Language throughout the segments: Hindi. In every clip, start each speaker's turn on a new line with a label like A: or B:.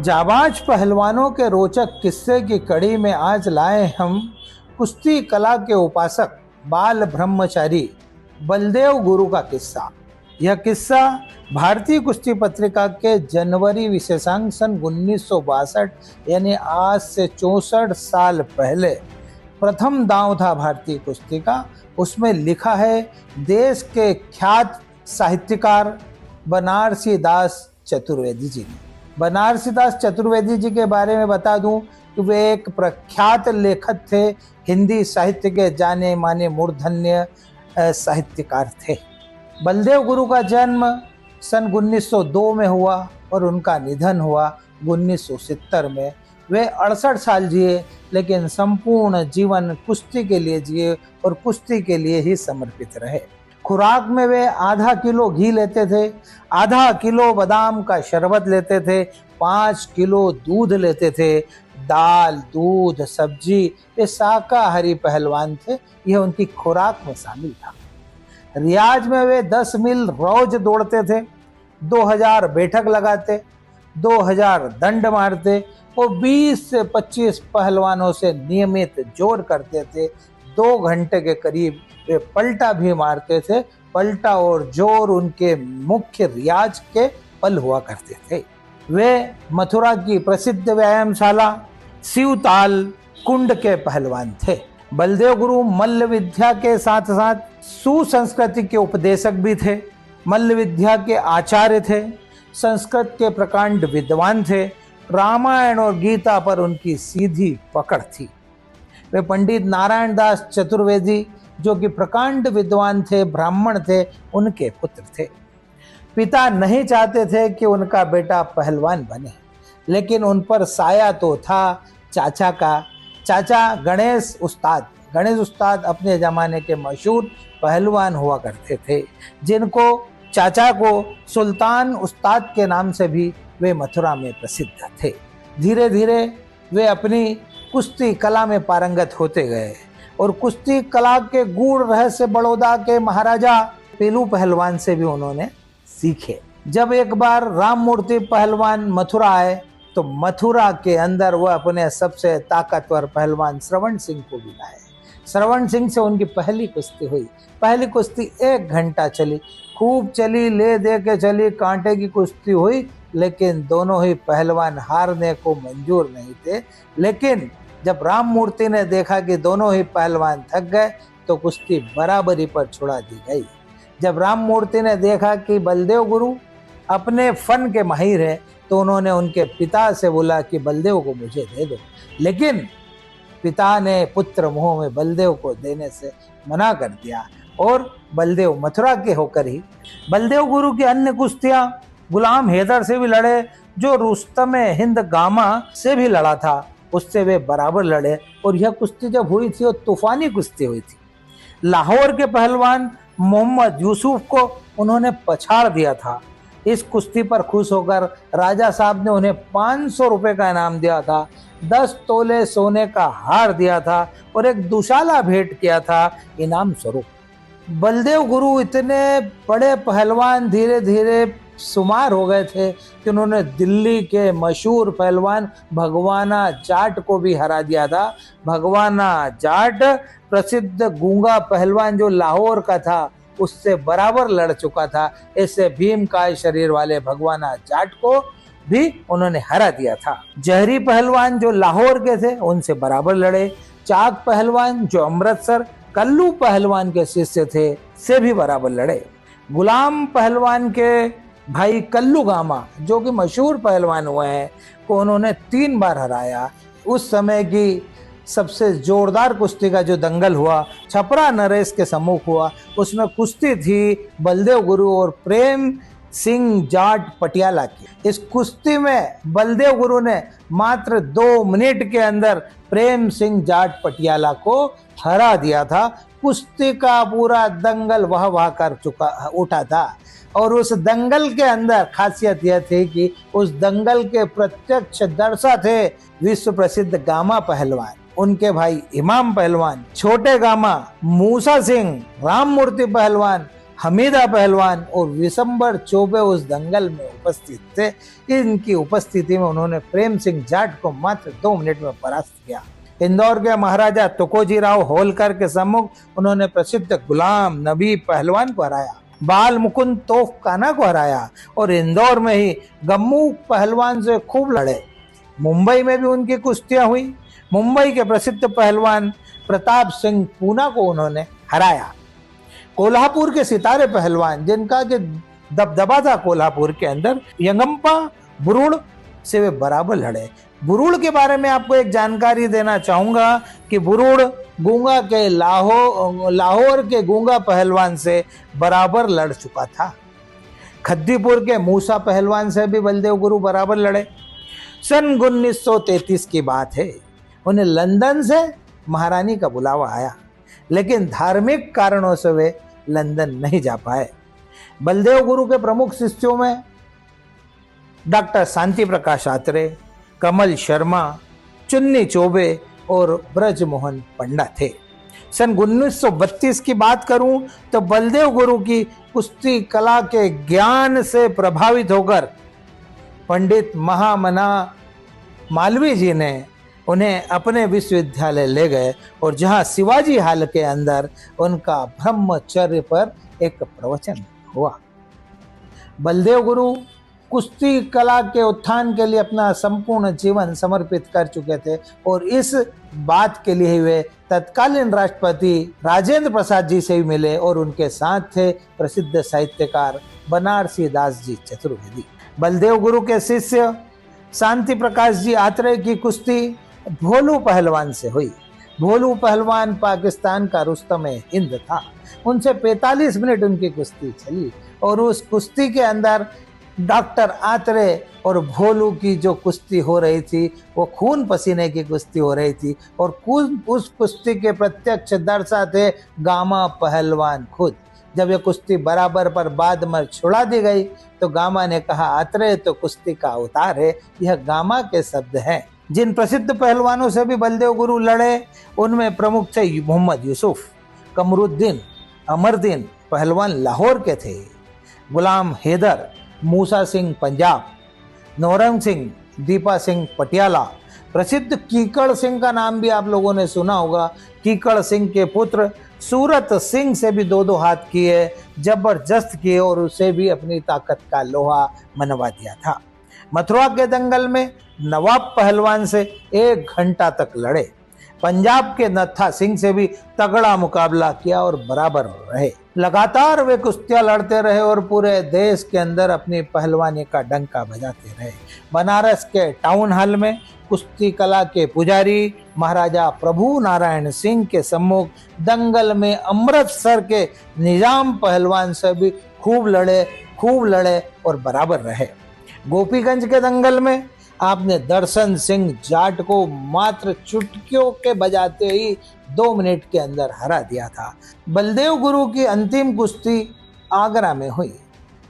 A: जाबाज पहलवानों के रोचक किस्से की कड़ी में आज लाए हम कुश्ती कला के उपासक बाल ब्रह्मचारी बलदेव गुरु का किस्सा। यह किस्सा भारतीय कुश्ती पत्रिका के जनवरी विशेषांक सन 1962 यानी आज से 64 साल पहले प्रथम दांव था भारतीय कुश्ती का। उसमें लिखा है देश के ख्यात साहित्यकार बनारसी दास चतुर्वेदी जी ने। बनारसी दास चतुर्वेदी जी के बारे में बता दूं कि वे एक प्रख्यात लेखक थे, हिंदी साहित्य के जाने माने मूर्धन्य साहित्यकार थे। बलदेव गुरु का जन्म सन 1902 में हुआ और उनका निधन हुआ 1970 में। वे 68 साल जिए, लेकिन संपूर्ण जीवन कुश्ती के लिए जिए और कुश्ती के लिए ही समर्पित रहे। खुराक में वे आधा किलो घी लेते थे, आधा किलो बादाम का शरबत लेते थे, 5 किलो दूध लेते थे। दाल, दूध, सब्जी, ये शाकाहारी पहलवान थे। यह उनकी खुराक में शामिल था। रियाज में वे 10 मील रोज दौड़ते थे, 2000 बैठक लगाते, 2000 दंड मारते और 20 से 25 पहलवानों से नियमित जोर करते थे। 2 घंटे के करीब वे पलटा भी मारते थे। पलटा और जोर उनके मुख्य रियाज के पल हुआ करते थे। वे मथुरा की प्रसिद्ध व्यायामशाला शिवताल कुंड के पहलवान थे। बलदेव गुरु मल्ल विद्या के साथ साथ सुसंस्कृति के उपदेशक भी थे, मल्ल विद्या के आचार्य थे, संस्कृत के प्रकांड विद्वान थे। रामायण और गीता पर उनकी सीधी पकड़ थी। वे पंडित नारायण दास चतुर्वेदी, जो कि प्रकांड विद्वान थे, ब्राह्मण थे, उनके पुत्र थे। पिता नहीं चाहते थे कि उनका बेटा पहलवान बने, लेकिन उन पर साया तो था चाचा का। चाचा गणेश उस्ताद अपने जमाने के मशहूर पहलवान हुआ करते थे, जिनको चाचा को सुल्तान उस्ताद के नाम से भी वे मथुरा में प्रसिद्ध थे। धीरे धीरे वे अपनी कुश्ती कला में पारंगत होते गए और कुश्ती कला के गूढ़ रहस्य बड़ौदा के महाराजा पेलू पहलवान से भी उन्होंने सीखे। जब एक बार राममूर्ति पहलवान मथुरा आए तो मथुरा के अंदर वह अपने सबसे ताकतवर पहलवान श्रवण सिंह को भी लाए। श्रवण सिंह से उनकी पहली कुश्ती हुई। पहली कुश्ती 1 घंटा चली, खूब चली, ले दे के चली, कांटे की कुश्ती हुई, लेकिन दोनों ही पहलवान हारने को मंजूर नहीं थे। लेकिन जब राममूर्ति ने देखा कि दोनों ही पहलवान थक गए तो कुश्ती बराबरी पर छुड़ा दी गई। जब राममूर्ति ने देखा कि बलदेव गुरु अपने फन के माहिर हैं, तो उन्होंने उनके पिता से बोला कि बलदेव को मुझे दे दो। लेकिन पिता ने पुत्र मोह में बलदेव को देने से मना कर दिया और बलदेव मथुरा के होकर ही बलदेव गुरु की अन्य कुश्तियां गुलाम हैदर से भी लड़े, जो रुस्तम हिंद गामा से भी लड़ा था, उससे वे बराबर लड़े। और यह कुश्ती जब हुई थी वो तूफानी कुश्ती हुई थी। लाहौर के पहलवान मोहम्मद यूसुफ को उन्होंने पछाड़ दिया था। इस कुश्ती पर खुश होकर राजा साहब ने उन्हें 500 रुपए का इनाम दिया था, 10 तोले सोने का हार दिया था और एक दुशाला भेंट किया था इनाम स्वरूप। बलदेव गुरु इतने बड़े पहलवान धीरे धीरे शुमार हो गए थे कि उन्होंने दिल्ली के मशहूर पहलवान भगवाना जाट को भी हरा दिया था। भगवाना जाट प्रसिद्ध गूंगा पहलवान जो लाहौर का था, उससे बराबर लड़ चुका था। ऐसे भीमकाय शरीर वाले भगवाना जाट को भी उन्होंने हरा दिया था। जहरी पहलवान जो लाहौर के थे, उनसे बराबर लड़े। चाक पहलवान जो अमृतसर कल्लू पहलवान के शिष्य थे, से भी बराबर लड़े। गुलाम पहलवान के भाई कल्लू गामा, जो कि मशहूर पहलवान हुए हैं, को उन्होंने 3 बार हराया। उस समय की सबसे जोरदार कुश्ती का जो दंगल हुआ, छपरा नरेश के सम्मुख हुआ, उसमें कुश्ती थी बलदेव गुरु और प्रेम सिंह जाट पटियाला की। इस कुश्ती में बलदेव गुरु ने मात्र 2 मिनट के अंदर प्रेम सिंह जाट पटियाला को हरा दिया था। कुश्ती का पूरा दंगल वह कर उठा था और उस दंगल के अंदर खासियत यह थी कि उस दंगल के प्रत्यक्ष दर्शक थे विश्व प्रसिद्ध गामा पहलवान, उनके भाई इमाम पहलवान, छोटे गामा, मूसा सिंह, राममूर्ति पहलवान, हमीदा पहलवान और विशंबर चौबे उस दंगल में उपस्थित थे। इनकी उपस्थिति में उन्होंने प्रेम सिंह जाट को मात्र 2 मिनट में परास्त किया। इंदौर के महाराजा तुकोजी राव होलकर के सम्मुख उन्होंने प्रसिद्ध गुलाम नबी पहलवान को हराया, बाल मुकुंद तोफ काना को हराया और इंदौर में ही गम्मू पहलवान से खूब लड़े। मुंबई में भी उनकी कुश्तियां हुई। मुंबई के प्रसिद्ध पहलवान प्रताप सिंह पूना को उन्होंने हराया। कोल्हापुर के सितारे पहलवान जिनका के दबदबा था कोल्हापुर के अंदर, यंगप्पा बुरुड़ से वे बराबर लड़े। बुरुड़ के बारे में आपको एक जानकारी देना चाहूंगा कि बुरुड़ गूंगा के लाहौर के गूंगा पहलवान से बराबर लड़ चुका था। खद्दीपुर के मूसा पहलवान से भी बलदेव गुरु बराबर लड़े। सन 1933 की बात है, उन्हें लंदन से महारानी का बुलावा आया, लेकिन धार्मिक कारणों से वे लंदन नहीं जा पाए। बलदेव गुरु के प्रमुख शिष्यों में डॉक्टर शांति प्रकाश आत्रे, कमल शर्मा, चुन्नी चौबे और ब्रजमोहन पंडा थे। सन 1932 की बात करूं तो बलदेव गुरु की कुश्ती कला के ज्ञान से प्रभावित होकर पंडित महामना मालवीय जी ने उन्हें अपने विश्वविद्यालय ले गए और जहां शिवाजी हाल के अंदर उनका ब्रह्मचर्य पर एक प्रवचन हुआ। बलदेव गुरु कुश्ती कला के उत्थान के लिए अपना संपूर्ण जीवन समर्पित कर चुके थे और इस बात के लिए वे तत्कालीन राष्ट्रपति राजेंद्र प्रसाद जी से भी मिले और उनके साथ थे प्रसिद्ध साहित्यकार बनारसी दास जी चतुर्वेदी। बलदेव गुरु के शिष्य शांति प्रकाश जी आत्रेय की कुश्ती भोलू पहलवान से हुई। भोलू पहलवान पाकिस्तान का रुस्तम हिंद था। उनसे 45 मिनट उनकी कुश्ती चली और उस कुश्ती के अंदर डॉक्टर आत्रेय और भोलू की जो कुश्ती हो रही थी वो खून पसीने की कुश्ती हो रही थी और उस कुश्ती के प्रत्यक्ष दर्शा थे गामा पहलवान खुद। जब ये कुश्ती बराबर पर बाद में छुड़ा दी गई तो गामा ने कहा, आत्रेय तो कुश्ती का अवतार है। यह गामा के शब्द हैं। जिन प्रसिद्ध पहलवानों से भी बलदेव गुरु लड़े उनमें प्रमुख थे मोहम्मद यूसुफ, कमरुद्दीन, अमरदीन पहलवान लाहौर के थे, गुलाम हैदर, मूसा सिंह पंजाब, नौरंग सिंह, दीपा सिंह पटियाला, प्रसिद्ध कीकड़ सिंह का नाम भी आप लोगों ने सुना होगा। कीकड़ सिंह के पुत्र सूरत सिंह से भी 2-2 हाथ किए, जबरदस्त किए और उसे भी अपनी ताकत का लोहा मनवा दिया था। मथुरा के दंगल में नवाब पहलवान से 1 घंटा तक लड़े। पंजाब के नत्था सिंह से भी तगड़ा मुकाबला किया और बराबर रहे। लगातार वे कुश्तियां लड़ते रहे और पूरे देश के अंदर अपनी पहलवानी का डंका बजाते रहे। बनारस के टाउन हॉल में कुश्ती कला के पुजारी महाराजा प्रभु नारायण सिंह के सम्मुख दंगल में अमृतसर के निजाम पहलवान से भी खूब लड़े और बराबर रहे। गोपीगंज के दंगल में आपने दर्शन सिंह जाट को मात्र चुटकियों के बजाते ही 2 मिनट के अंदर हरा दिया था। बलदेव गुरु की अंतिम कुश्ती आगरा में हुई।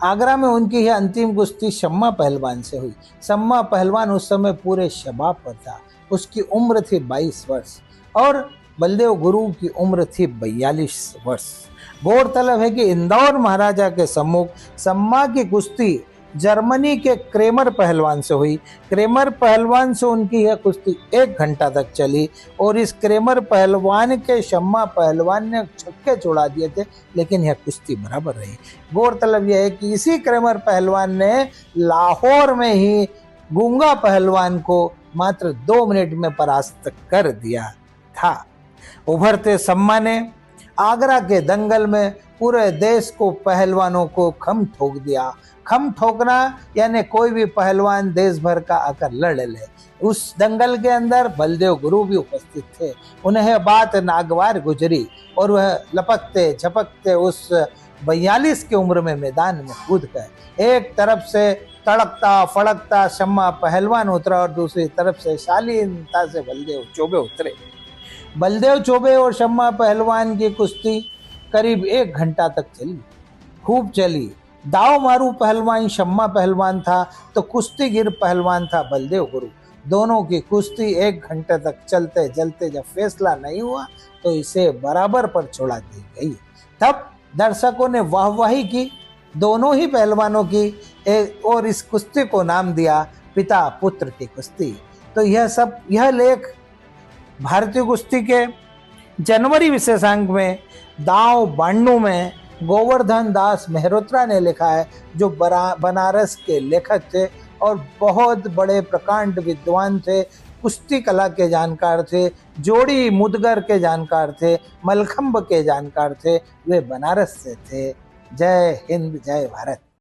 A: आगरा में उनकी यह अंतिम कुश्ती शम्मा पहलवान से हुई। शम्मा पहलवान उस समय पूरे शबाब पर था। उसकी उम्र थी 22 वर्ष और बलदेव गुरु की उम्र थी 42 वर्ष। गौरतलब है कि इंदौर महाराजा के सम्मुख शम्मा की कुश्ती जर्मनी के क्रेमर पहलवान से हुई। क्रेमर पहलवान से उनकी यह कुश्ती 1 घंटा तक चली और इस क्रेमर पहलवान के शम्मा पहलवान ने छक्के छोड़ा दिए थे, लेकिन यह कुश्ती बराबर रही। गौरतलब यह है कि इसी क्रेमर पहलवान ने लाहौर में ही गूंगा पहलवान को मात्र 2 मिनट में परास्त कर दिया था। उभरते शम्मा ने आगरा के दंगल में पूरे देश को पहलवानों को खम ठोक दिया। खम ठोकना यानी कोई भी पहलवान देश भर का आकर लड़ ले। उस दंगल के अंदर बलदेव गुरु भी उपस्थित थे। उन्हें यह बात नागवार गुजरी और वह लपकते झपकते उस 42 की उम्र में मैदान में कूद गए। एक तरफ से तड़कता फड़कता शम्मा पहलवान उतरा और दूसरी तरफ से शालीनता से बलदेव चौबे उतरे। बलदेव चौबे और शम्मा पहलवान की कुश्ती करीब 1 घंटा तक चली, खूब चली। दाव मारू पहलवान शम्मा पहलवान था तो कुश्तीगिर पहलवान था बलदेव गुरु। दोनों की कुश्ती 1 घंटे तक चलते चलते जब फैसला नहीं हुआ तो इसे बराबर पर छोड़ा दी गई। तब दर्शकों ने वाहवाही की दोनों ही पहलवानों की और इस कुश्ती को नाम दिया पिता पुत्र की कुश्ती। तो यह लेख भारतीय कुश्ती के जनवरी विशेषांक में दाव बान्नू में गोवर्धन दास मेहरोत्रा ने लिखा है, जो बनारस के लेखक थे और बहुत बड़े प्रकांड विद्वान थे, कुश्ती कला के जानकार थे, जोड़ी मुदगर के जानकार थे, मलखंब के जानकार थे। वे बनारस से थे। जय हिंद, जय भारत।